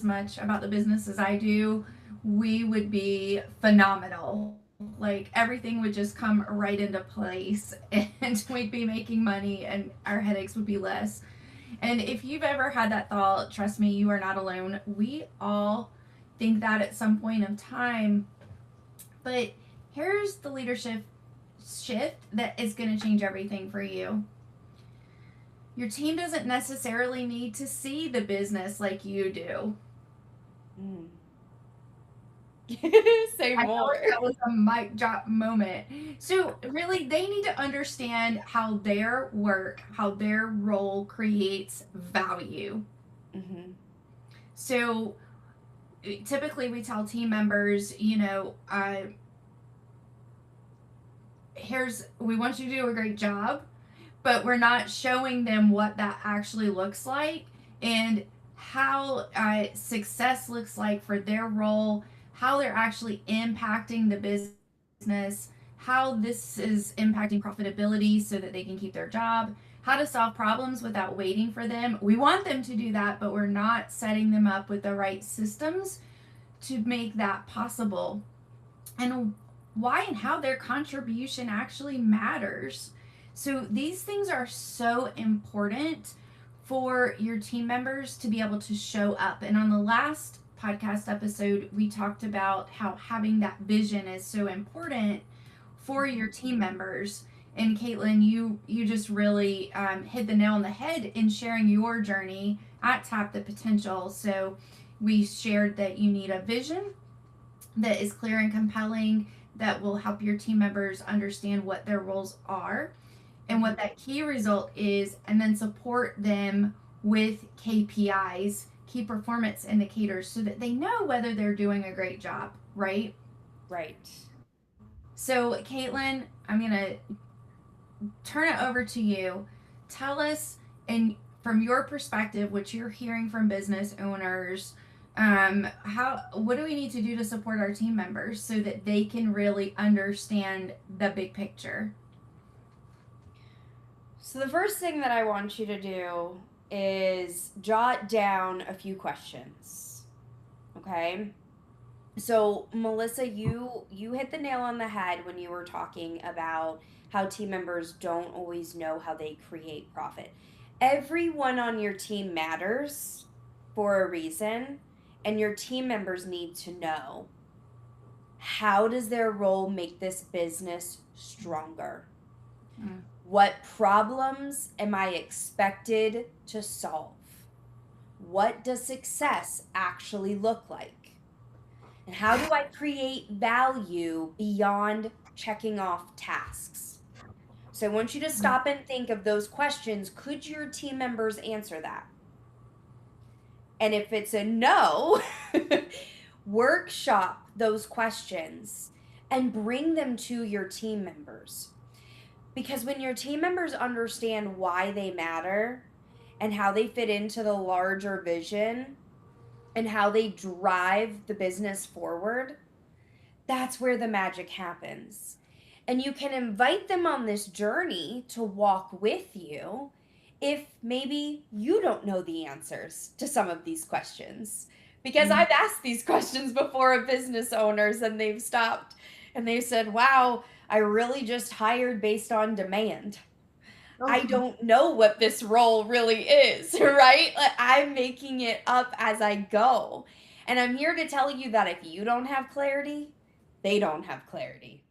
much about the business as I do, we would be phenomenal. Like everything would just come right into place and we'd be making money and our headaches would be less. And if you've ever had that thought, trust me, you are not alone. We all think that at some point of time. But here's the leadership shift that is going to change everything for you. Your team doesn't necessarily need to see the business like you do. Mm. Say I felt more. like that was a mic drop moment. So, really, they need to understand how their work, how their role creates value. Mm-hmm. So, typically, we tell team members, we want you to do a great job, but we're not showing them what that actually looks like and how success looks like for their role, how they're actually impacting the business, how this is impacting profitability so that they can keep their job, how to solve problems without waiting for them. We want them to do that, but we're not setting them up with the right systems to make that possible. And why and how their contribution actually matters. So these things are so important for your team members to be able to show up. And on the last podcast episode, we talked about how having that vision is so important for your team members. And Kaitlyn, you just really hit the nail on the head in sharing your journey at Tap the Potential. So we shared that you need a vision that is clear and compelling, that will help your team members understand what their roles are and what that key result is, and then support them with KPIs, key performance indicators, so that they know whether they're doing a great job, right? Right. So, Kaitlyn, I'm going to turn it over to you. Tell us, and from your perspective, what you're hearing from business owners, how what do we need to do to support our team members so that they can really understand the big picture? So the first thing that I want you to do is jot down a few questions. Okay? So Melissa, you hit the nail on the head when you were talking about how team members don't always know how they create profit. Everyone on your team matters for a reason, and your team members need to know, how does their role make this business stronger? Mm. What problems am I expected to solve? What does success actually look like? And how do I create value beyond checking off tasks? So I want you to stop and think of those questions. Could your team members answer that? And if it's a no, workshop those questions and bring them to your team members. Because when your team members understand why they matter and how they fit into the larger vision and how they drive the business forward, that's where the magic happens. And you can invite them on this journey to walk with you if maybe you don't know the answers to some of these questions. Because Mm. I've asked these questions before of business owners and they've stopped and they've said, wow, I really just hired based on demand. I Oh, don't know what this role really is, right? Like, I'm making it up as I go. And I'm here to tell you that if you don't have clarity, they don't have clarity.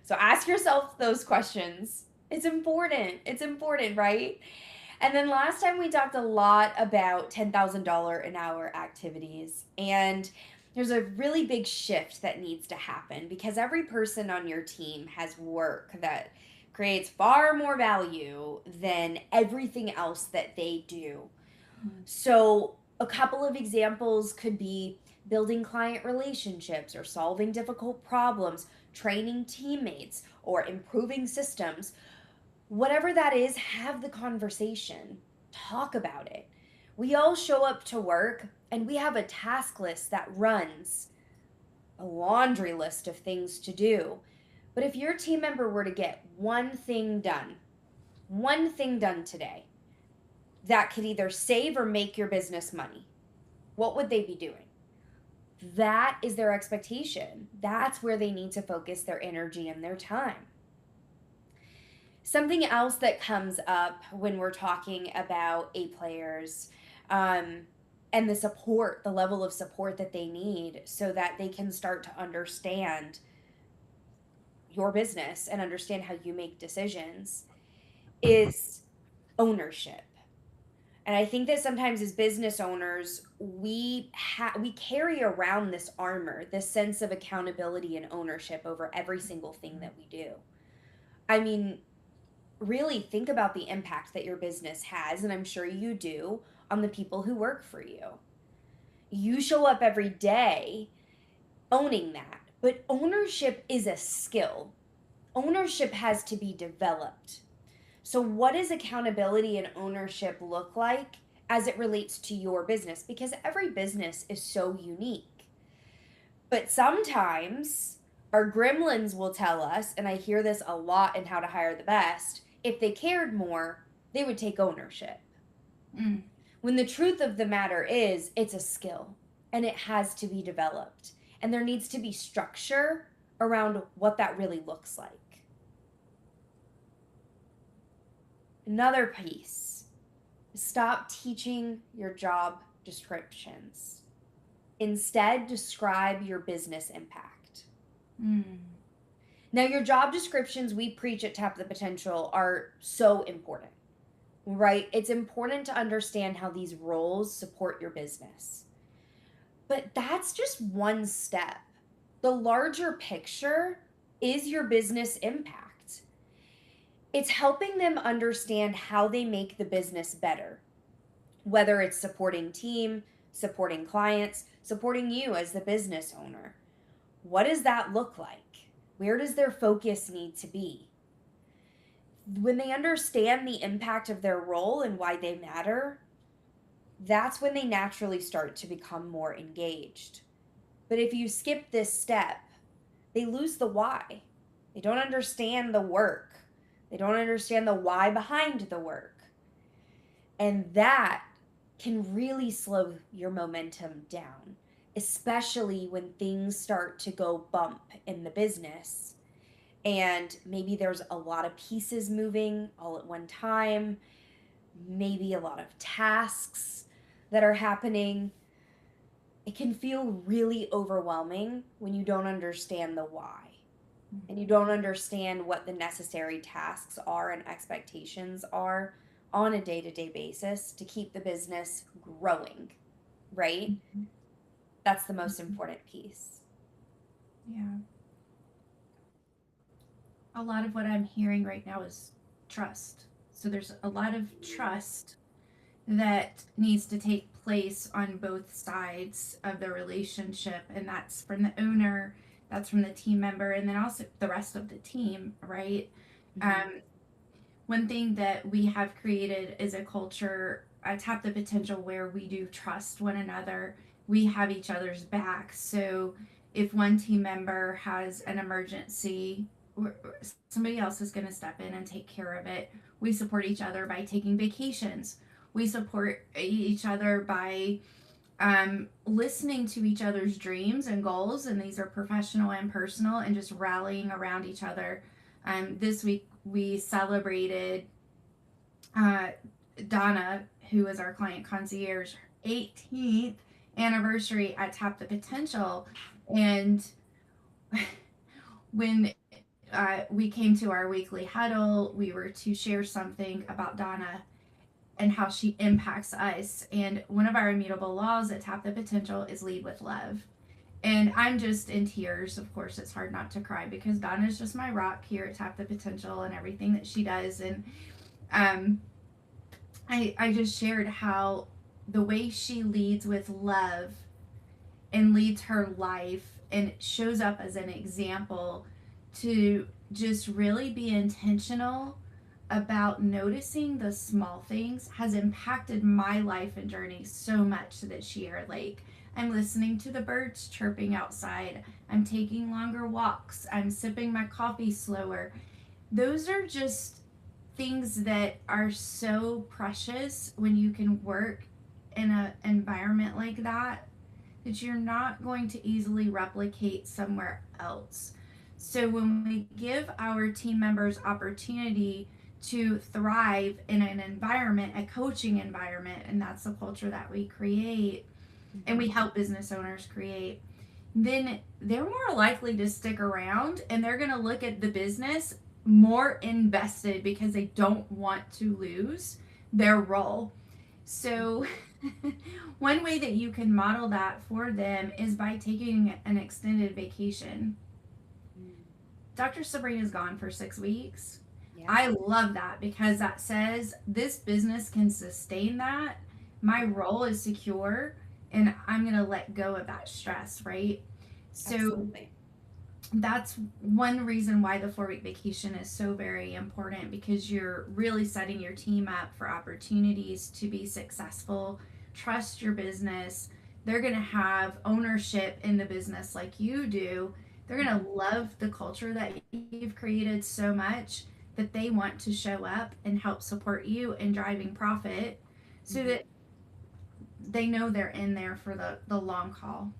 So ask yourself those questions. It's important. It's important, right? And then last time we talked a lot about $10,000 an hour activities. And there's a really big shift that needs to happen because every person on your team has work that creates far more value than everything else that they do. So, a couple of examples could be building client relationships or solving difficult problems, training teammates, or improving systems. Whatever that is, have the conversation, talk about it. We all show up to work and we have a task list that runs a laundry list of things to do. But if your team member were to get one thing done today that could either save or make your business money, what would they be doing? That is their expectation. That's where they need to focus their energy and their time. Something else that comes up when we're talking about A players, and the support, the level of support that they need so that they can start to understand your business and understand how you make decisions, is ownership. And I think that sometimes as business owners, we carry around this armor, this sense of accountability and ownership over every single thing that we do. I mean, really think about the impact that your business has, and I'm sure you do, on the people who work for you. You show up every day owning that. But ownership is a skill. Ownership has to be developed. So, what does accountability and ownership look like as it relates to your business? Because every business is so unique. But sometimes our gremlins will tell us, and I hear this a lot in How to Hire the Best, if they cared more, they would take ownership. Mm. When the truth of the matter is, it's a skill and it has to be developed. And there needs to be structure around what that really looks like. Another piece, stop teaching your job descriptions. Instead, describe your business impact. Mm. Now, your job descriptions we preach at Tap the Potential are so important, right? It's important to understand how these roles support your business. But that's just one step. The larger picture is your business impact. It's helping them understand how they make the business better, whether it's supporting team, supporting clients, supporting you as the business owner. What does that look like? Where does their focus need to be? When they understand the impact of their role and why they matter, that's when they naturally start to become more engaged. But if you skip this step, they lose the why. They don't understand the work. They don't understand the why behind the work. And that can really slow your momentum down, especially when things start to go bump in the business. And maybe there's a lot of pieces moving all at one time, maybe a lot of tasks that are happening. It can feel really overwhelming when you don't understand the why and you don't understand what the necessary tasks are and expectations are on a day-to-day basis to keep the business growing, right? Mm-hmm. That's the most important piece. Yeah. A lot of what I'm hearing right now is trust. So there's a lot of trust that needs to take place on both sides of the relationship, and that's from the owner, that's from the team member, and then also the rest of the team, right? Mm-hmm. One thing that we have created is a culture, Tap the Potential, where we do trust one another. We have each other's back. So if one team member has an emergency, somebody else is going to step in and take care of it. We support each other by taking vacations. We support each other by listening to each other's dreams and goals, and these are professional and personal, and just rallying around each other. This week we celebrated Donna, who is our client concierge, 18th anniversary at Tap the Potential. And when we came to our weekly huddle, we were to share something about Donna and how she impacts us. And one of our immutable laws at Tap the Potential is lead with love. And I'm just in tears. Of course, it's hard not to cry because Donna's just my rock here at Tap the Potential and everything that she does. And I just shared how the way she leads with love and leads her life and shows up as an example to just really be intentional about noticing the small things has impacted my life and journey so much this year. Like, I'm listening to the birds chirping outside, I'm taking longer walks, I'm sipping my coffee slower. Those are just things that are so precious when you can work in an environment like that you're not going to easily replicate somewhere else. So when we give our team members opportunity to thrive in an environment, a coaching environment, and that's the culture that we create and we help business owners create, then they're more likely to stick around and they're going to look at the business more invested because they don't want to lose their role. So, one way that you can model that for them is by taking an extended vacation. Dr. Sabrina's gone for 6 weeks. Yeah. I love that because that says this business can sustain that. My role is secure and I'm going to let go of that stress, right? So, absolutely. That's one reason why the 4-week vacation is so very important because you're really setting your team up for opportunities to be successful, trust your business. They're going to have ownership in the business like you do. They're going to love the culture that you've created so much that they want to show up and help support you in driving profit so that they know they're in there for the long haul.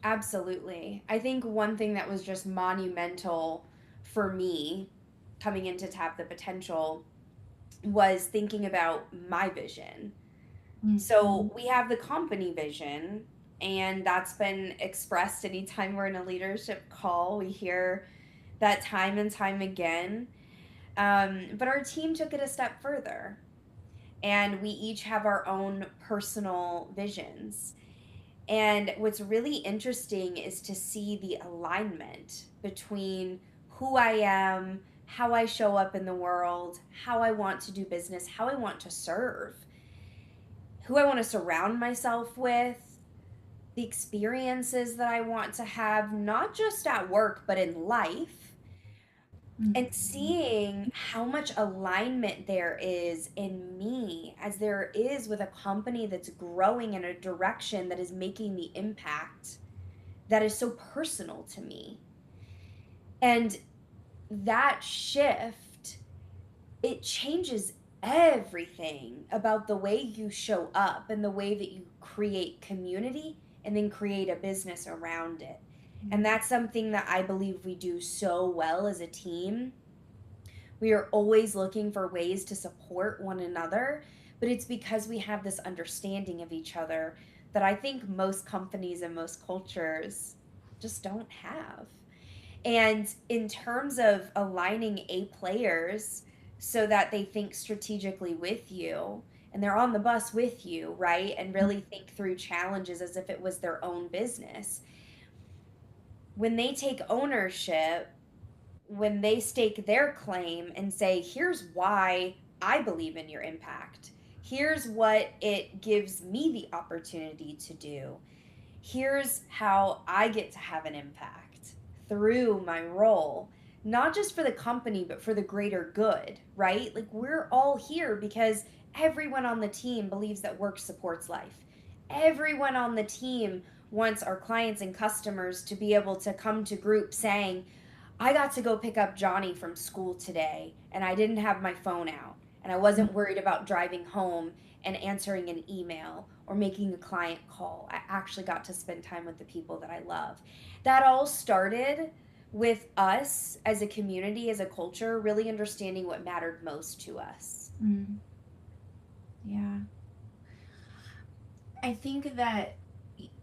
Absolutely. I think one thing that was just monumental for me coming into Tap the Potential was thinking about my vision. Mm-hmm. So we have the company vision, and that's been expressed anytime we're in a leadership call. We hear that time and time again. But our team took it a step further, and we each have our own personal visions. And what's really interesting is to see the alignment between who I am, how I show up in the world, how I want to do business, how I want to serve, who I want to surround myself with, the experiences that I want to have, not just at work, but in life. And seeing how much alignment there is in me as there is with a company that's growing in a direction that is making the impact that is so personal to me. And that shift, it changes everything about the way you show up and the way that you create community and then create a business around it. And that's something that I believe we do so well as a team. We are always looking for ways to support one another, but it's because we have this understanding of each other that I think most companies and most cultures just don't have. And in terms of aligning A players so that they think strategically with you and they're on the bus with you, right? And really think through challenges as if it was their own business. When they take ownership, when they stake their claim and say, here's why I believe in your impact. Here's what it gives me the opportunity to do. Here's how I get to have an impact through my role, not just for the company, but for the greater good, right? Like we're all here because everyone on the team believes that work supports life. Everyone on the team wants our clients and customers to be able to come to group saying, I got to go pick up Johnny from school today and I didn't have my phone out and I wasn't worried about driving home and answering an email or making a client call. I actually got to spend time with the people that I love. That all started with us as a community, as a culture, really understanding what mattered most to us. Yeah. I think that,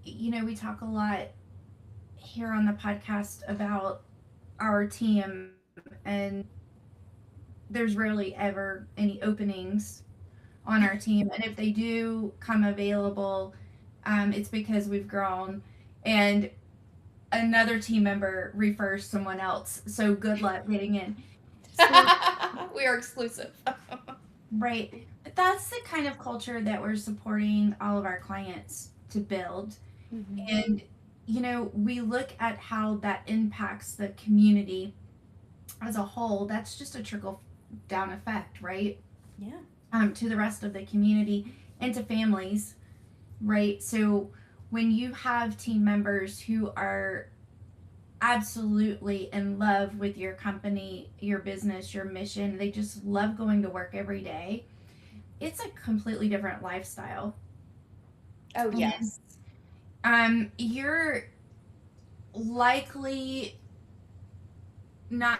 we talk a lot here on the podcast about our team, and there's rarely ever any openings on our team. And if they do come available, it's because we've grown and another team member refers someone else. So good luck getting in. So, we are exclusive. Right. But that's the kind of culture that we're supporting all of our clients to build. Mm-hmm. And, we look at how that impacts the community as a whole. That's just a trickle down effect, right? Yeah. To the rest of the community and to families, right? So when you have team members who are absolutely in love with your company, your business, your mission, they just love going to work every day, it's a completely different lifestyle. Oh, And yes. you're likely not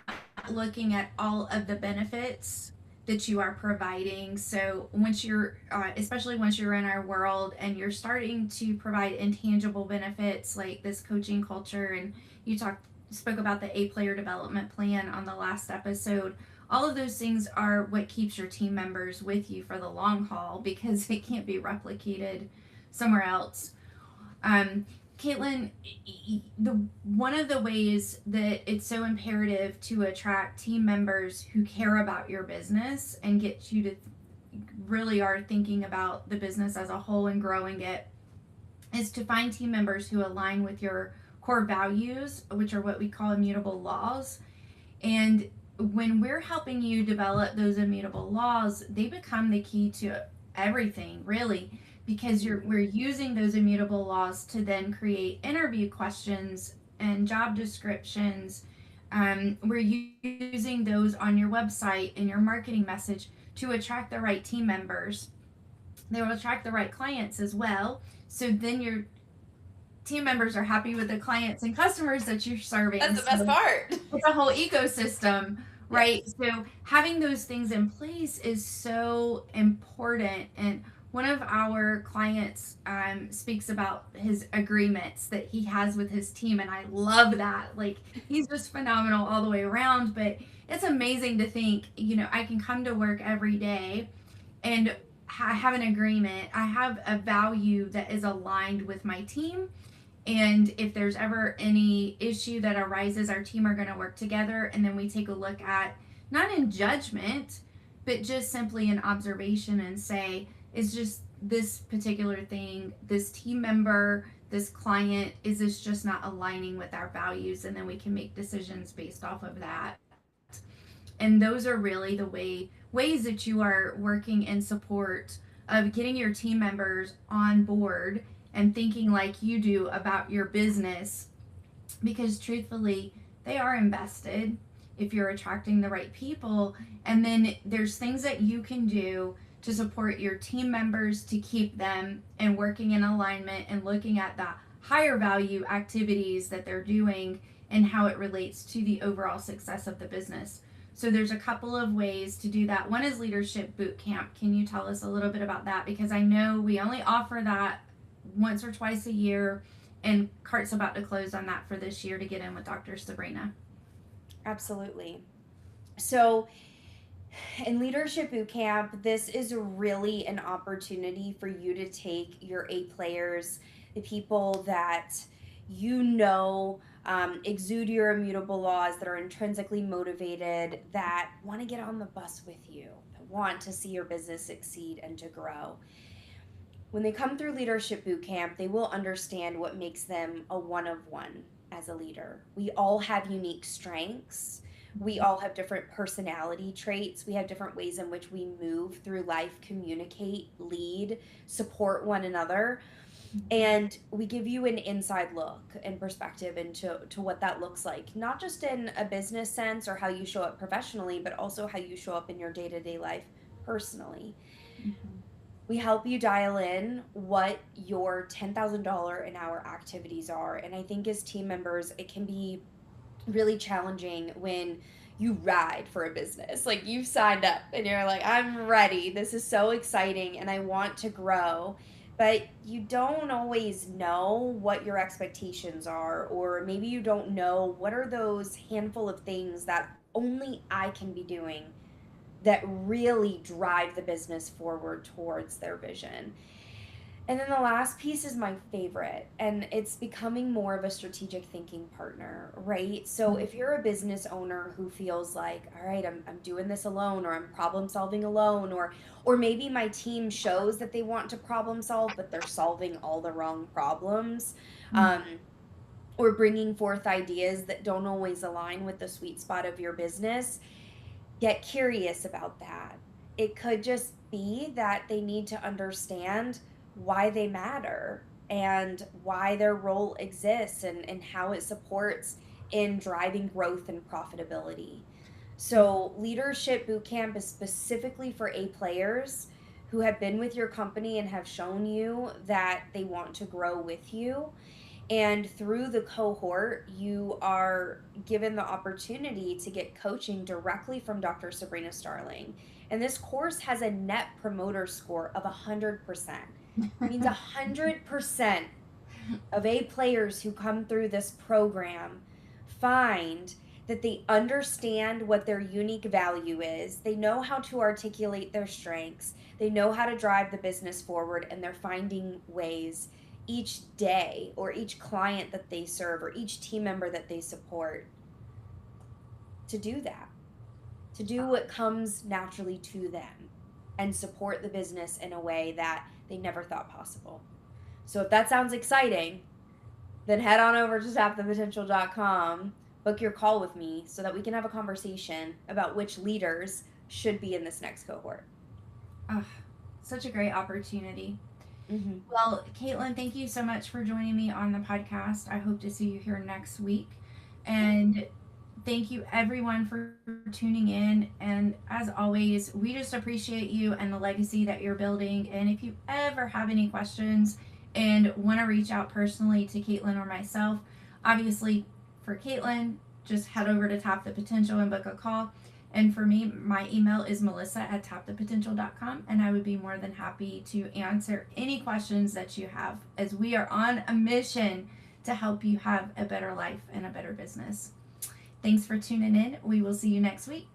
looking at all of the benefits that you are providing. So once you're, especially once you're in our world and you're starting to provide intangible benefits like this coaching culture, and you spoke about the player development plan on the last episode. All of those things are what keeps your team members with you for the long haul because it can't be replicated somewhere else. Um, Kaitlyn, the one of the ways that it's so imperative to attract team members who care about your business and get you to really are thinking about the business as a whole and growing it is to find team members who align with your core values, which are what we call immutable laws. And when we're helping you develop those immutable laws, they become the key to everything, really, because we're using those immutable laws to then create interview questions and job descriptions. We're using those on your website and your marketing message to attract the right team members. They will attract the right clients as well. So then your team members are happy with the clients and customers that you're serving. That's the best So part. it's a whole ecosystem, right? Yes. So having those things in place is so important. And one of our clients speaks about his agreements that he has with his team, and I love that. Like he's just phenomenal all the way around. But it's amazing to think, I can come to work every day and I have an agreement. I have a value that is aligned with my team, and if there's ever any issue that arises, our team are going to work together. And then we take a look at, not in judgment, but just simply an observation and say, is just this particular thing, this team member, this client, is this just not aligning with our values? And then we can make decisions based off of that. And those are really the ways that you are working in support of getting your team members on board and thinking like you do about your business, because truthfully they are invested if you're attracting the right people. And then there's things that you can do to support your team members to keep them and working in alignment and looking at the higher value activities that they're doing and how it relates to the overall success of the business. So there's a couple of ways to do that. One is Leadership Boot Camp. Can you tell us a little bit about that? Because I know we only offer that once or twice a year, and Cart's about to close on that for this year to get in with Dr. Sabrina. Absolutely. So, in Leadership Boot Camp, this is really an opportunity for you to take your A players, the people that exude your immutable laws, that are intrinsically motivated, that want to get on the bus with you, that want to see your business succeed and to grow. When they come through Leadership Boot Camp, they will understand what makes them a one of one as a leader. We all have unique strengths. We all have different personality traits. We have different ways in which we move through life, communicate, lead, support one another. And we give you an inside look and perspective into what that looks like, not just in a business sense or how you show up professionally, but also how you show up in your day-to-day life personally. Mm-hmm. We help you dial in what your $10,000 an hour activities are. And I think as team members, it can be really challenging when you ride for a business. Like you've signed up and you're like, I'm ready. This is so exciting and I want to grow. But you don't always know what your expectations are, or maybe you don't know what are those handful of things that only I can be doing that really drive the business forward towards their vision. And then the last piece is my favorite, and it's becoming more of a strategic thinking partner, right? So if you're a business owner who feels like, all right, I'm doing this alone, or I'm problem solving alone, or maybe my team shows that they want to problem solve, but they're solving all the wrong problems, or bringing forth ideas that don't always align with the sweet spot of your business, get curious about that. It could just be that they need to understand why they matter and why their role exists, and how it supports in driving growth and profitability. So, Leadership Bootcamp is specifically for A players who have been with your company and have shown you that they want to grow with you. And through the cohort, you are given the opportunity to get coaching directly from Dr. Sabrina Starling. And this course has a net promoter score of 100%. It means 100% of A players who come through this program find that they understand what their unique value is. They know how to articulate their strengths. They know how to drive the business forward, and they're finding ways each day, or each client that they serve, or each team member that they support, to do that, to do what comes naturally to them and support the business in a way that they never thought possible. So if that sounds exciting, then head on over to tapthepotential.com, book your call with me so that we can have a conversation about which leaders should be in this next cohort. Oh, such a great opportunity. Mm-hmm. Well, Kaitlyn, thank you so much for joining me on the podcast. I hope to see you here next week. And thank you everyone for tuning in. And as always, we just appreciate you and the legacy that you're building. And if you ever have any questions and want to reach out personally to Kaitlyn or myself, obviously for Kaitlyn, just head over to Tap the Potential and book a call. And for me, my email is melissa@tapthepotential.com, and I would be more than happy to answer any questions that you have, as we are on a mission to help you have a better life and a better business. Thanks for tuning in. We will see you next week.